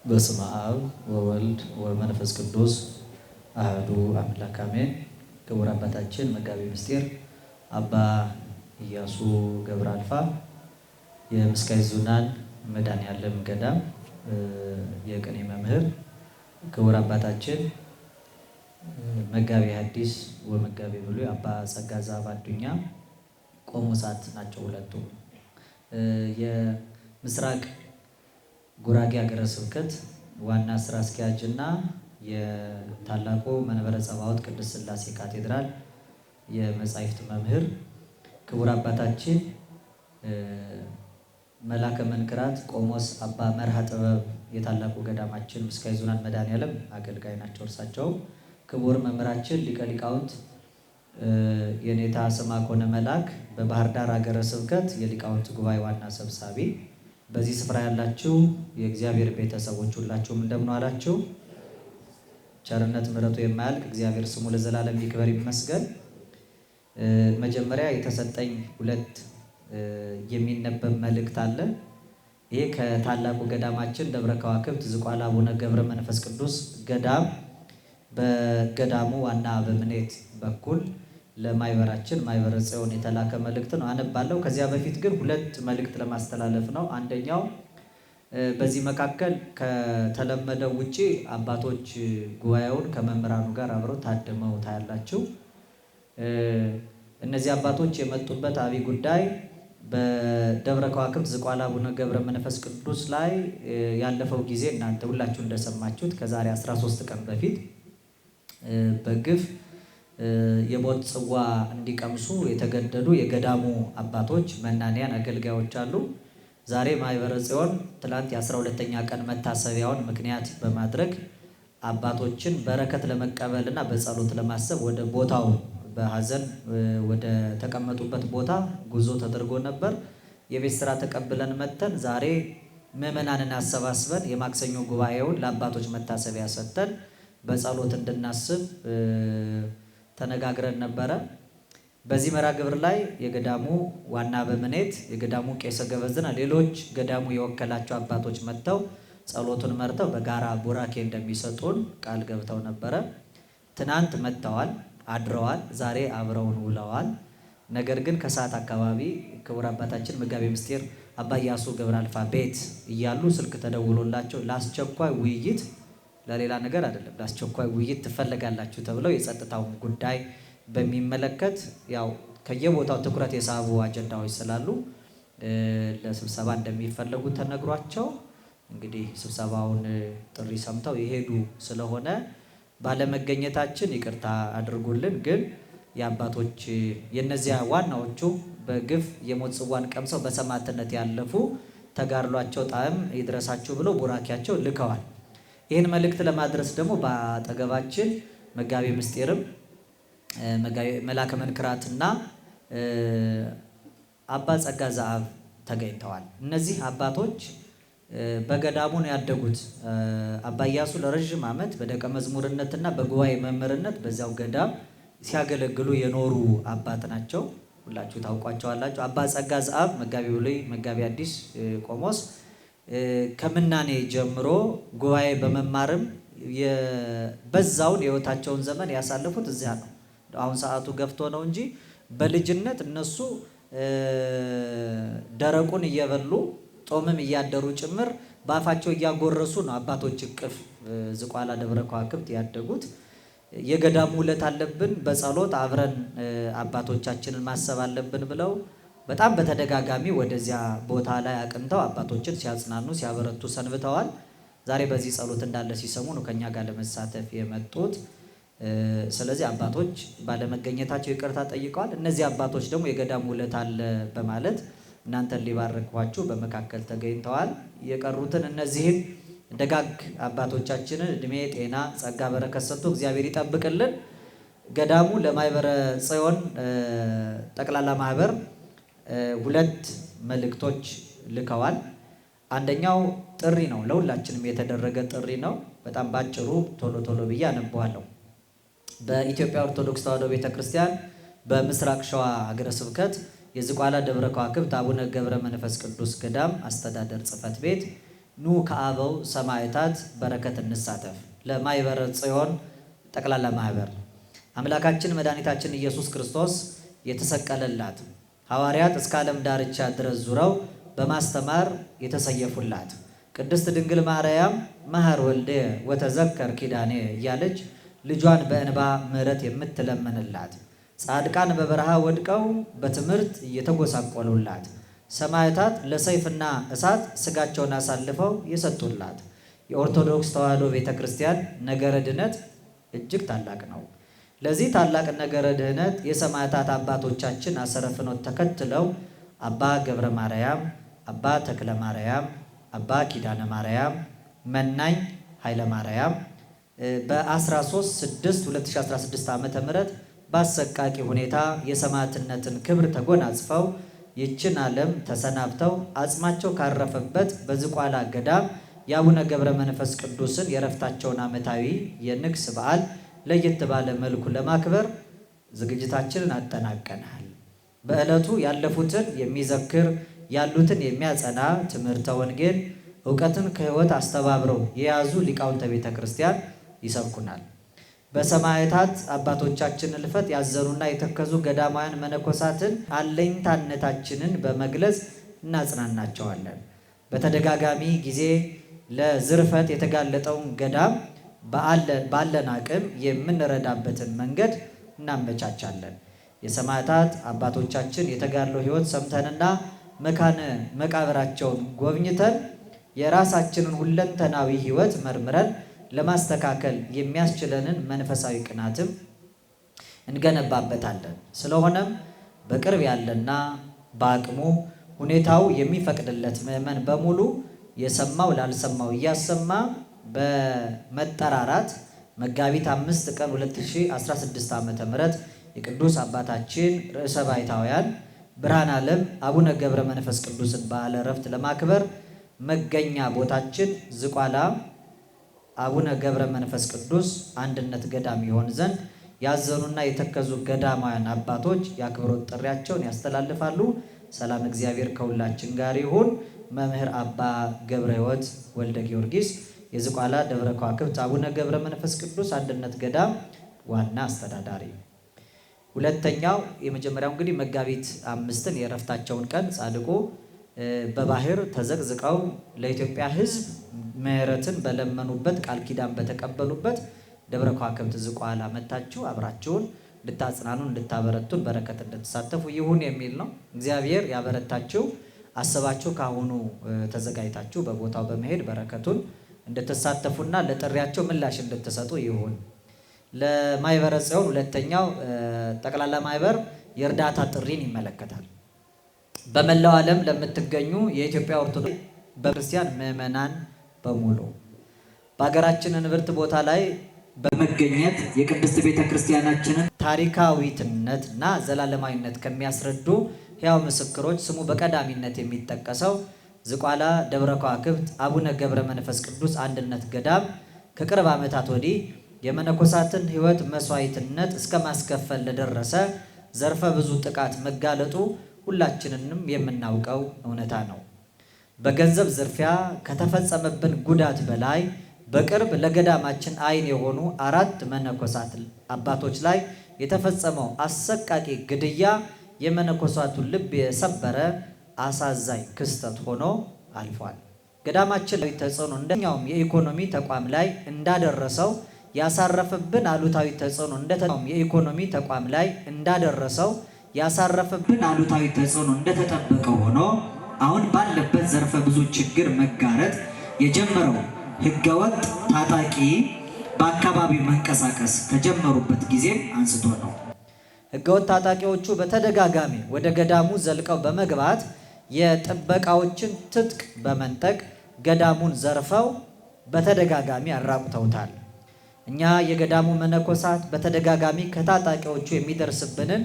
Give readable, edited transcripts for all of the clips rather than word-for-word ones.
በስመ አብ ወወልድ ወመንፈስ ቅዱስ አሐዱ አምላክ አሜን። ክቡር አባታችን መጋቤ ምስጢር አባ ኢያሱ ገብረ አልፋ የምስካየ ኅዙናን መድኃኔዓለም ገዳም የቅኔ መምህር፣ ክቡር አባታችን መጋቤ ሐዲስ ወመጋቤ ብሉይ አባ ጸጋ ዘአብ አዱኛ ቆሞሳት ናቸው። ሁለቱም የምስራቅ ጉራጌ ሀገረ ስብከት ዋና ስራ አስኪያጅ እና የታላቁ መንበረ ጸባዖት ቅድስት ሥላሴ ካቴድራል የመጻሕፍት መምህር፣ ክቡር አባታችን መላከ መንክራት ቆሞስ አባ መርሃ ጥበብ የታላቁ ገዳማችን ምስካየ ኅዙናን መድኃኔዓለም አገልጋይ ናቸው። እርሳቸው ክቡር መምህራችን ሊቀ ሊቃውንት የኔታ ስምዐኮነ መላክ በባህር ዳር ሀገረ ስብከት የሊቃውንት ጉባኤ ዋና ሰብሳቢ፣ በዚህ ስፍራ ያላችሁ የእግዚአብሔር ቤተሰቦች ሁላችሁም እንደምን ዋላችሁ? ቸርነት ምሕረቱ የማያልቅ እግዚአብሔር ስሙ ለዘላለም ይክበር ይመስገን። መጀመሪያ የተሰጠኝ ሁለት የሚነበብ መልእክት አለ። ይሄ ከታላቁ ገዳማችን ደብረ ከዋክብት ዝቋላ አቡነ ገብረ መንፈስ ቅዱስ ገዳም በገዳሙ ዋና በምኔት በኩል ለማይበራችን ማይበረ ጽዮን የተላከ መልእክት ነው። አነባለሁ። ከዚያ በፊት ግን ሁለት መልእክት ለማስተላለፍ ነው። አንደኛው በዚህ መካከል ከተለመደው ውጪ አባቶች ጉባኤውን ከመምህራኑ ጋር አብረው ታድመው ታያላችሁ። እነዚህ አባቶች የመጡበት አብይ ጉዳይ በደብረ ከዋክብት ዝቋላ አቡነ ገብረ መንፈስ ቅዱስ ላይ ያለፈው ጊዜ እናንተ ሁላችሁ እንደሰማችሁት ከዛሬ 13 ቀን በፊት በግፍ የሞት ጽዋ እንዲቀምሱ የተገደዱ የገዳሙ አባቶች መናንያን አገልጋዮች አሉ። ዛሬ ማይበረ ጽዮን ትላንት የ12ኛ ቀን መታሰቢያውን ምክንያት በማድረግ አባቶችን በረከት ለመቀበልና በጸሎት ለማሰብ ወደ ቦታው በሐዘን ወደ ተቀመጡበት ቦታ ጉዞ ተደርጎ ነበር። የቤት ስራ ተቀብለን መተን ዛሬ ምዕመናንን አሰባስበን የማክሰኞ ጉባኤውን ለአባቶች መታሰቢያ ሰጥተን በጸሎት እንድናስብ ተነጋግረን ነበረ። በዚህ መርሃ ግብር ላይ የገዳሙ ዋና በምኔት የገዳሙ ቄሰ ገበዝና ሌሎች ገዳሙ የወከላቸው አባቶች መጥተው ጸሎቱን መርተው በጋራ ቡራኬ እንደሚሰጡን ቃል ገብተው ነበረ። ትናንት መጥተዋል፣ አድረዋል፣ ዛሬ አብረውን ውለዋል። ነገር ግን ከሰዓት አካባቢ ክቡር አባታችን መጋቤ ምስጢር አባ ኢያሱ ገብረ አልፋ ቤት እያሉ ስልክ ተደውሎላቸው ለአስቸኳይ ውይይት፣ ለሌላ ነገር አይደለም፣ ለአስቸኳይ ውይይት ትፈልጋላችሁ ተብለው የጸጥታውን ጉዳይ በሚመለከት ያው ከየቦታው ትኩረት የሳቡ አጀንዳዎች ስላሉ ለስብሰባ እንደሚፈለጉ ተነግሯቸው እንግዲህ ስብሰባውን ጥሪ ሰምተው የሄዱ ስለሆነ ባለመገኘታችን ይቅርታ አድርጉልን። ግን የአባቶች የነዚያ ዋናዎቹ በግፍ የሞት ጽዋን ቀምሰው በሰማዕትነት ያለፉ ተጋድሏቸው ጣዕም ይድረሳችሁ ብለው ቡራኪያቸው ልከዋል። ይህን መልእክት ለማድረስ ደግሞ በአጠገባችን መጋቤ ምስጢርም መላከ መንክራትና አባ ጸጋ ዘአብ ተገኝተዋል። እነዚህ አባቶች በገዳሙ ነው ያደጉት። አባ ኢያሱ ለረዥም ዓመት በደቀ መዝሙርነትና በጉባኤ መምህርነት በዚያው ገዳም ሲያገለግሉ የኖሩ አባት ናቸው። ሁላችሁ ታውቋቸዋላችሁ። አባ ጸጋ ዘአብ መጋቤ ብሉይ መጋቤ ሐዲስ ቆሞስ ከምናኔ ጀምሮ ጉባኤ በመማርም በዛውን የሕይወታቸውን ዘመን ያሳለፉት እዚያ ነው። አሁን ሰዓቱ ገፍቶ ነው እንጂ በልጅነት እነሱ ደረቁን እየበሉ ጦምም እያደሩ ጭምር በአፋቸው እያጎረሱ ነው አባቶች እቅፍ ዝቋላ ደብረ ከዋክብት ያደጉት። የገዳሙ ውለት አለብን፣ በጸሎት አብረን አባቶቻችንን ማሰብ አለብን ብለው በጣም በተደጋጋሚ ወደዚያ ቦታ ላይ አቅንተው አባቶችን ሲያጽናኑ ሲያበረቱ ሰንብተዋል። ዛሬ በዚህ ጸሎት እንዳለ ሲሰሙ ነው ከኛ ጋር ለመሳተፍ የመጡት። ስለዚህ አባቶች ባለመገኘታቸው ይቅርታ ጠይቀዋል። እነዚህ አባቶች ደግሞ የገዳሙ ውለት አለ በማለት እናንተን ሊባርኳችሁ በመካከል ተገኝተዋል። የቀሩትን እነዚህን ደጋግ አባቶቻችንን እድሜ፣ ጤና፣ ጸጋ፣ በረከት ሰጥቶ እግዚአብሔር ይጠብቅልን። ገዳሙ ለማይበረ ጽዮን ጠቅላላ ማህበር ሁለት መልእክቶች ልከዋል። አንደኛው ጥሪ ነው፣ ለሁላችንም የተደረገ ጥሪ ነው። በጣም ባጭሩ ቶሎ ቶሎ ብዬ አነበዋለሁ። በኢትዮጵያ ኦርቶዶክስ ተዋሕዶ ቤተክርስቲያን በምስራቅ ሸዋ ሀገረ ስብከት የዝቋላ ደብረ ከዋክብት አቡነ ገብረ መንፈስ ቅዱስ ገዳም አስተዳደር ጽሕፈት ቤት ኑ ከአበው ሰማዕታት በረከት እንሳተፍ ለማኅበረ ጽዮን ጠቅላላ ማህበር አምላካችን መድኃኒታችን ኢየሱስ ክርስቶስ የተሰቀለላት ሐዋርያት እስከ ዓለም ዳርቻ ድረስ ዙረው በማስተማር የተሰየፉላት ቅድስት ድንግል ማርያም መሐር ወልደ ወተዘከር ኪዳኔ እያለች ልጇን በእንባ ምሕረት የምትለምንላት ጻድቃን በበረሃ ወድቀው በትምህርት እየተጎሳቆሉላት ሰማዕታት ለሰይፍና እሳት ስጋቸውን አሳልፈው የሰጡላት የኦርቶዶክስ ተዋሕዶ ቤተክርስቲያን ነገረ ድነት እጅግ ታላቅ ነው። ለዚህ ታላቅ ነገረ ድህነት የሰማዕታት አባቶቻችን አሰረ ፍኖት ተከትለው አባ ገብረ ማርያም፣ አባ ተክለ ማርያም፣ አባ ኪዳነ ማርያም፣ መናኝ ኃይለ ማርያም በ13/6/2016 ዓመተ ምህረት በአሰቃቂ ሁኔታ የሰማዕትነትን ክብር ተጎናጽፈው ይችን ዓለም ተሰናብተው አጽማቸው ካረፈበት በዝቋላ ገዳም የአቡነ ገብረ መንፈስ ቅዱስን የረፍታቸውን ዓመታዊ የንግስ በዓል ለየት ባለ መልኩ ለማክበር ዝግጅታችንን አጠናቀናል። በዕለቱ ያለፉትን የሚዘክር ያሉትን የሚያጸና ትምህርተ ወንጌል ዕውቀትን ከሕይወት አስተባብረው የያዙ ሊቃውንተ ቤተ ክርስቲያን ይሰብኩናል። በሰማዕታት አባቶቻችን እልፈት ያዘኑና የተከዙ ገዳማውያን መነኮሳትን አለኝታነታችንን በመግለጽ እናጽናናቸዋለን። በተደጋጋሚ ጊዜ ለዝርፈት የተጋለጠውን ገዳም ባለን አቅም የምንረዳበትን መንገድ እናመቻቻለን። የሰማዕታት አባቶቻችን የተጋድሎ ሕይወት ሰምተንና መካነ መቃብራቸውን ጎብኝተን የራሳችንን ሁለንተናዊ ሕይወት መርምረን ለማስተካከል የሚያስችለንን መንፈሳዊ ቅናትም እንገነባበታለን። ስለሆነም በቅርብ ያለና በአቅሙ ሁኔታው የሚፈቅድለት ምዕመን በሙሉ የሰማው ላልሰማው እያሰማ በመጠራራት መጋቢት 5 ቀን 2016 ዓ.ም የቅዱስ አባታችን ርዕሰ ባሕታውያን ብርሃነ ዓለም አቡነ ገብረ መንፈስ ቅዱስን በዓለ ዕረፍት ለማክበር መገኛ ቦታችን ዝቋላ አቡነ ገብረ መንፈስ ቅዱስ አንድነት ገዳም ይሆን ዘንድ ያዘኑና የተከዙ ገዳማውያን አባቶች የአክብሮት ጥሪያቸውን ያስተላልፋሉ። ሰላም እግዚአብሔር ከሁላችን ጋር ይሁን። መምህር አባ ገብረ ሕይወት ወልደ ጊዮርጊስ የዝቋላ ደብረ ከዋክብት አቡነ ገብረ መንፈስ ቅዱስ አንድነት ገዳም ዋና አስተዳዳሪ። ሁለተኛው የመጀመሪያው እንግዲህ መጋቢት 5 የዕረፍታቸውን ቀን ጻድቁ በባህር ተዘቅዝቀው ለኢትዮጵያ ሕዝብ ምሕረትን በለመኑበት ቃል ኪዳን በተቀበሉበት ደብረ ከዋክብት ዝቋላ መታችሁ አብራችሁን እንድታጽናኑን እንድታበረቱን በረከት እንድትሳተፉ ይሁን የሚል ነው። እግዚአብሔር ያበረታችሁ። አስባችሁ ካሁኑ ተዘጋጅታችሁ በቦታው በመሄድ በረከቱን እንድትሳተፉና ለጥሪያቸው ምላሽ እንድትሰጡ ይሁን። ለማኅበረ ጽዮን ሁለተኛው ጠቅላላ ማኅበር የእርዳታ ጥሪን ይመለከታል። በመላው ዓለም ለምትገኙ የኢትዮጵያ ኦርቶዶክስ ቤተክርስቲያን ምዕመናን በሙሉ በሀገራችን እንብርት ቦታ ላይ በመገኘት የቅድስት ቤተክርስቲያናችንን ታሪካዊትነትና ዘላለማዊነት ከሚያስረዱ ሕያው ምስክሮች ስሙ በቀዳሚነት የሚጠቀሰው ዝቋላ ደብረ ከዋክብት አቡነ ገብረ መንፈስ ቅዱስ አንድነት ገዳም ከቅርብ ዓመታት ወዲህ የመነኮሳትን ሕይወት መስዋዕትነት እስከ ማስከፈል ለደረሰ ዘርፈ ብዙ ጥቃት መጋለጡ ሁላችንንም የምናውቀው እውነታ ነው። በገንዘብ ዝርፊያ ከተፈጸመብን ጉዳት በላይ በቅርብ ለገዳማችን ዓይን የሆኑ 4 መነኮሳት አባቶች ላይ የተፈጸመው አሰቃቂ ግድያ የመነኮሳቱን ልብ የሰበረ አሳዛኝ ክስተት ሆኖ አልፏል። ገዳማችን ላይ ተጽዕኖ እንደኛውም የኢኮኖሚ ተቋም ላይ እንዳደረሰው ያሳረፈብን አሉታዊ ተጽዕኖ እንደተጠበቀ ሆኖ አሁን ባለበት ዘርፈ ብዙ ችግር መጋረጥ የጀመረው ህገወጥ ታጣቂ በአካባቢው መንቀሳቀስ ከጀመሩበት ጊዜ አንስቶ ነው። ህገወጥ ታጣቂዎቹ በተደጋጋሚ ወደ ገዳሙ ዘልቀው በመግባት የጥበቃዎችን ትጥቅ በመንጠቅ ገዳሙን ዘርፈው በተደጋጋሚ አራቁተውታል። እኛ የገዳሙ መነኮሳት በተደጋጋሚ ከታጣቂዎቹ የሚደርስብንን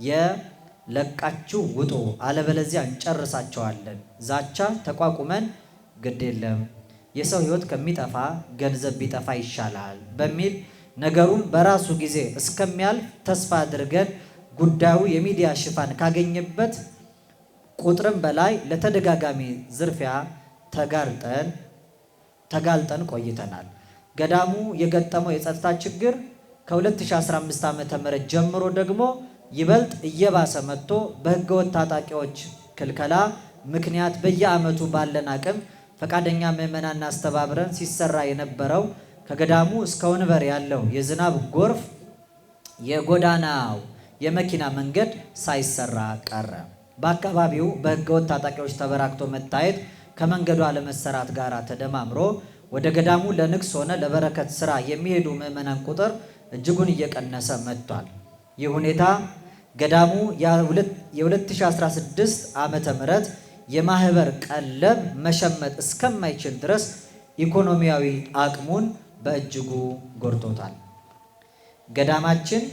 የለቃችሁ ውጡ አለበለዚያ እንጨርሳቸዋለን ዛቻ ተቋቁመን ግድ የለም የሰው ሕይወት ከሚጠፋ ገንዘብ ቢጠፋ ይሻላል በሚል ነገሩን በራሱ ጊዜ እስከሚያልፍ ተስፋ አድርገን ጉዳዩ የሚዲያ ሽፋን ካገኘበት ቁጥርም በላይ ለተደጋጋሚ ዝርፊያ ተጋልጠን ቆይተናል። ገዳሙ የገጠመው የጸጥታ ችግር ከ2015 ዓ.ም ጀምሮ ደግሞ ይበልጥ እየባሰ መጥቶ በህገወጥ ታጣቂዎች ክልከላ ምክንያት በየዓመቱ ባለን አቅም ፈቃደኛ ምዕመናን አስተባብረን ሲሰራ የነበረው ከገዳሙ እስከ ወንበር ያለው የዝናብ ጎርፍ የጎዳናው የመኪና መንገድ ሳይሰራ ቀረ። በአካባቢው በህገወጥ ታጣቂዎች ተበራክቶ መታየት ከመንገዱ አለመሰራት ጋር ተደማምሮ ወደ ገዳሙ ለንግስ ሆነ ለበረከት ስራ የሚሄዱ ምዕመናን ቁጥር እጅጉን እየቀነሰ መጥቷል። ይህ ሁኔታ ገዳሙ የ2016 ዓመተ ምህረት የማህበር ቀለብ መሸመት እስከማይችል ድረስ ኢኮኖሚያዊ አቅሙን በእጅጉ ጎድቶታል። ገዳማችን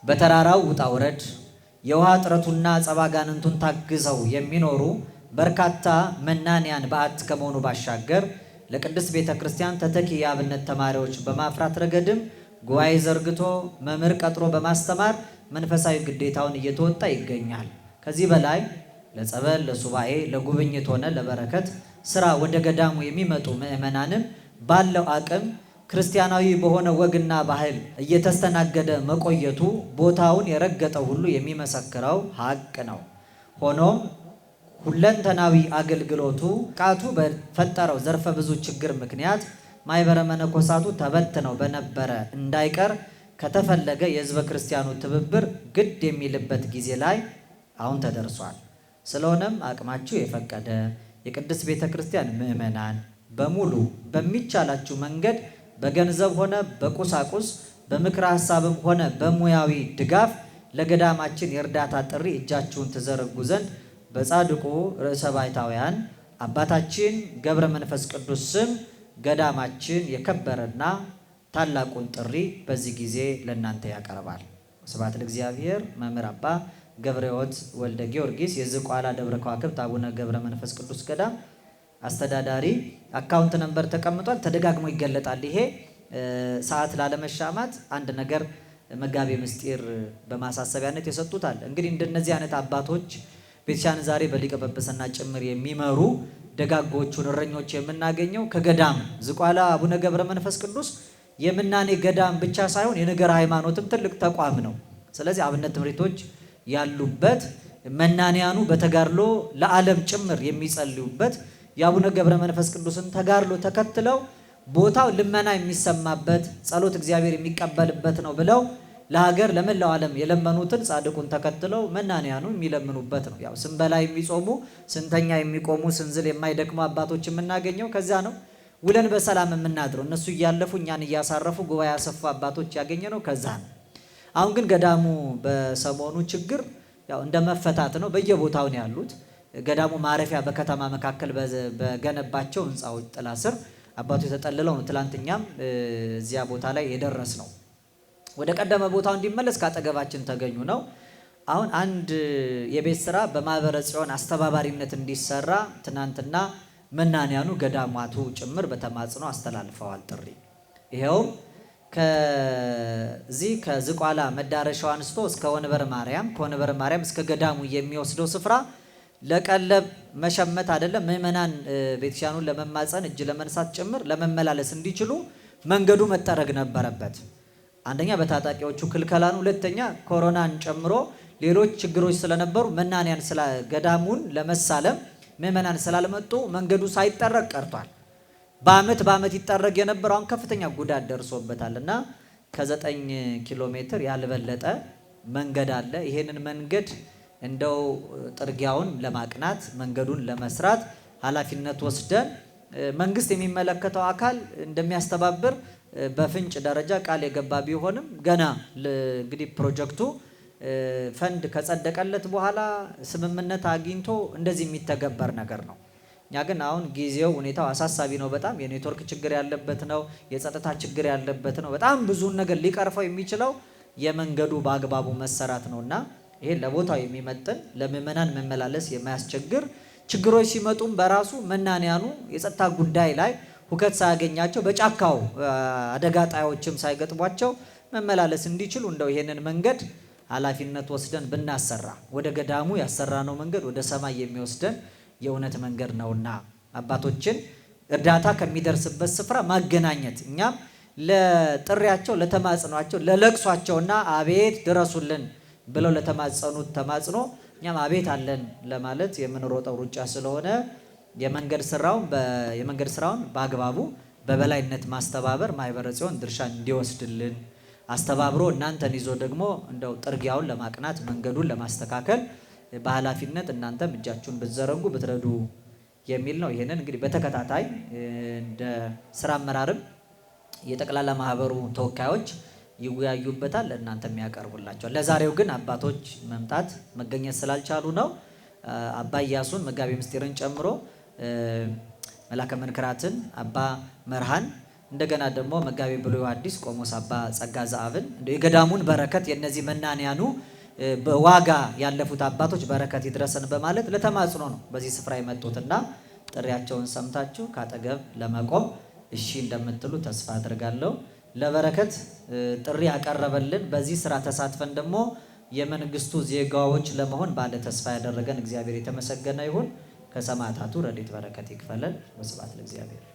በተራራው ውጣ ውረድ የውሃ እጥረቱና ጸባጋንንቱን ታግዘው የሚኖሩ በርካታ መናንያን በዓት ከመሆኑ ባሻገር ለቅድስት ቤተ ክርስቲያን ተተኪ የአብነት ተማሪዎች በማፍራት ረገድም ጉባኤ ዘርግቶ መምህር ቀጥሮ በማስተማር መንፈሳዊ ግዴታውን እየተወጣ ይገኛል። ከዚህ በላይ ለጸበል፣ ለሱባኤ፣ ለጉብኝት ሆነ ለበረከት ስራ ወደ ገዳሙ የሚመጡ ምዕመናንም ባለው አቅም ክርስቲያናዊ በሆነ ወግና ባህል እየተስተናገደ መቆየቱ ቦታውን የረገጠው ሁሉ የሚመሰክረው ሀቅ ነው። ሆኖም ሁለንተናዊ አገልግሎቱ ቃቱ በፈጠረው ዘርፈ ብዙ ችግር ምክንያት ማኅበረ መነኮሳቱ ተበትነው በነበረ እንዳይቀር ከተፈለገ የሕዝበ ክርስቲያኑ ትብብር ግድ የሚልበት ጊዜ ላይ አሁን ተደርሷል። ስለሆነም አቅማችሁ የፈቀደ የቅድስት ቤተ ክርስቲያን ምዕመናን በሙሉ በሚቻላችሁ መንገድ በገንዘብ ሆነ በቁሳቁስ በምክረ ሐሳብም ሆነ በሙያዊ ድጋፍ ለገዳማችን የእርዳታ ጥሪ እጃችሁን ትዘረጉ ዘንድ በጻድቁ ርዕሰ ባሕታውያን አባታችን ገብረ መንፈስ ቅዱስ ስም ገዳማችን የከበረና ታላቁን ጥሪ በዚህ ጊዜ ለእናንተ ያቀርባል። ስብሐት ለእግዚአብሔር። መምህር አባ ገብረ ሕይወት ወልደ ጊዮርጊስ የዝቋላ ደብረ ከዋክብት አቡነ ገብረ መንፈስ ቅዱስ ገዳም አስተዳዳሪ። አካውንት ነምበር ተቀምጧል፣ ተደጋግሞ ይገለጣል። ይሄ ሰዓት ላለመሻማት አንድ ነገር መጋቤ ምስጢር በማሳሰቢያነት የሰጡታል። እንግዲህ እንደነዚህ አይነት አባቶች ቤተክርስቲያን ዛሬ በሊቀ ጵጵስና ጭምር የሚመሩ ደጋጎቹን እረኞች የምናገኘው ከገዳም ዝቋላ አቡነ ገብረ መንፈስ ቅዱስ የምናኔ ገዳም ብቻ ሳይሆን የነገር ሃይማኖትም ትልቅ ተቋም ነው። ስለዚህ አብነት ትምህርቶች ያሉበት መናንያኑ በተጋድሎ ለዓለም ጭምር የሚጸልዩበት የአቡነ ገብረ መንፈስ ቅዱስን ተጋድሎ ተከትለው ቦታው ልመና የሚሰማበት ጸሎት እግዚአብሔር የሚቀበልበት ነው ብለው ለሀገር ለመላው ዓለም የለመኑትን ጻድቁን ተከትለው መናንያኑ የሚለምኑበት ነው። ያው ስንበላ የሚጾሙ ስንተኛ የሚቆሙ ስንዝል የማይደክሙ አባቶች የምናገኘው ከዛ ነው። ውለን በሰላም የምናድረው እነሱ እያለፉ እኛን እያሳረፉ ጉባኤ ያሰፉ አባቶች ያገኘ ነው ከዛ ነው። አሁን ግን ገዳሙ በሰሞኑ ችግር ያው እንደ መፈታት ነው። በየቦታው ነው ያሉት። ገዳሙ ማረፊያ በከተማ መካከል በገነባቸው ህንፃዎች ጥላ ስር አባቱ የተጠለለው ነው። ትላንትኛም እዚያ ቦታ ላይ የደረስ ነው። ወደ ቀደመ ቦታው እንዲመለስ ካጠገባችን ተገኙ ነው። አሁን አንድ የቤት ስራ በማህበረ ጽዮን አስተባባሪነት እንዲሰራ ትናንትና መናንያኑ ገዳማቱ ጭምር በተማጽኖ አስተላልፈዋል ጥሪ። ይሄውም ከዚህ ከዝቋላ መዳረሻው አንስቶ እስከ ወንበር ማርያም፣ ከወንበር ማርያም እስከ ገዳሙ የሚወስደው ስፍራ ለቀለብ መሸመት አይደለም፣ ምዕመናን ቤተክርስቲያኑን ለመማፀን እጅ ለመንሳት ጭምር ለመመላለስ እንዲችሉ መንገዱ መጠረግ ነበረበት። አንደኛ በታጣቂዎቹ ክልከላ ነው። ሁለተኛ ኮሮናን ጨምሮ ሌሎች ችግሮች ስለነበሩ መናንያን ስለ ገዳሙን ለመሳለም ምዕመናን ስላልመጡ መንገዱ ሳይጠረግ ቀርቷል። በአመት ይጠረግ የነበረው አሁን ከፍተኛ ጉዳት ደርሶበታል እና ከ9 ኪሎ ሜትር ያልበለጠ መንገድ አለ። ይሄንን መንገድ እንደው ጥርጊያውን ለማቅናት መንገዱን ለመስራት ኃላፊነት ወስደን መንግስት የሚመለከተው አካል እንደሚያስተባብር በፍንጭ ደረጃ ቃል የገባ ቢሆንም ገና እንግዲህ ፕሮጀክቱ ፈንድ ከጸደቀለት በኋላ ስምምነት አግኝቶ እንደዚህ የሚተገበር ነገር ነው። እኛ ግን አሁን ጊዜው ሁኔታው አሳሳቢ ነው። በጣም የኔትወርክ ችግር ያለበት ነው። የጸጥታ ችግር ያለበት ነው። በጣም ብዙን ነገር ሊቀርፈው የሚችለው የመንገዱ በአግባቡ መሰራት ነውና ይሄ ለቦታው የሚመጥን ለምዕመናን መመላለስ የማያስቸግር ችግሮች ሲመጡም በራሱ መናንያኑ የጸጥታ ጉዳይ ላይ ሁከት ሳያገኛቸው በጫካው አደጋ ጣዮችም ሳይገጥሟቸው መመላለስ እንዲችሉ እንደው ይሄንን መንገድ ኃላፊነት ወስደን ብናሰራ ወደ ገዳሙ ያሰራነው መንገድ ወደ ሰማይ የሚወስደን የእውነት መንገድ ነውና አባቶችን እርዳታ ከሚደርስበት ስፍራ ማገናኘት እኛም ለጥሪያቸው ለተማጽኗቸው ለለቅሷቸውና አቤት ድረሱልን ብለው ለተማጸኑት ተማጽኖ እኛም አቤት አለን ለማለት የምንሮጠው ሩጫ ስለሆነ የመንገድ ስራውን በአግባቡ በበላይነት ማስተባበር ማህበረ ጽዮን ድርሻ እንዲወስድልን አስተባብሮ እናንተን ይዞ ደግሞ እንደው ጥርጊያውን ለማቅናት መንገዱን ለማስተካከል በኃላፊነት እናንተም እጃችሁን ብትዘረጉ ብትረዱ የሚል ነው። ይሄንን እንግዲህ በተከታታይ እንደ ስራ አመራርም የጠቅላላ ማህበሩ ተወካዮች ይወያዩበታል፣ ለእናንተም ያቀርቡላችኋል። ለዛሬው ግን አባቶች መገኘት ስላልቻሉ ነው። አባ ኢያሱን መጋቤ ምስጢርን ጨምሮ መላከ መንክራትን አባ መርሃን እንደገና ደግሞ መጋቤ ብሉይ ሐዲስ ቆሞስ አባ ጸጋ ዘአብን የገዳሙን በረከት የነዚህ መናንያኑ በዋጋ ያለፉት አባቶች በረከት ይድረሰን በማለት ለተማጽኖ ነው በዚህ ስፍራ የመጡትና ጥሪያቸውን ሰምታችሁ ካጠገብ ለመቆም እሺ እንደምትሉ ተስፋ አድርጋለሁ። ለበረከት ጥሪ ያቀረበልን በዚህ ስራ ተሳትፈን ደግሞ የመንግስቱ ዜጋዎች ለመሆን ባለ ተስፋ ያደረገን እግዚአብሔር የተመሰገነ ይሁን። ከሰማዕታቱ ረድኤት በረከት ይክፈለን። ወስብሐት ለእግዚአብሔር።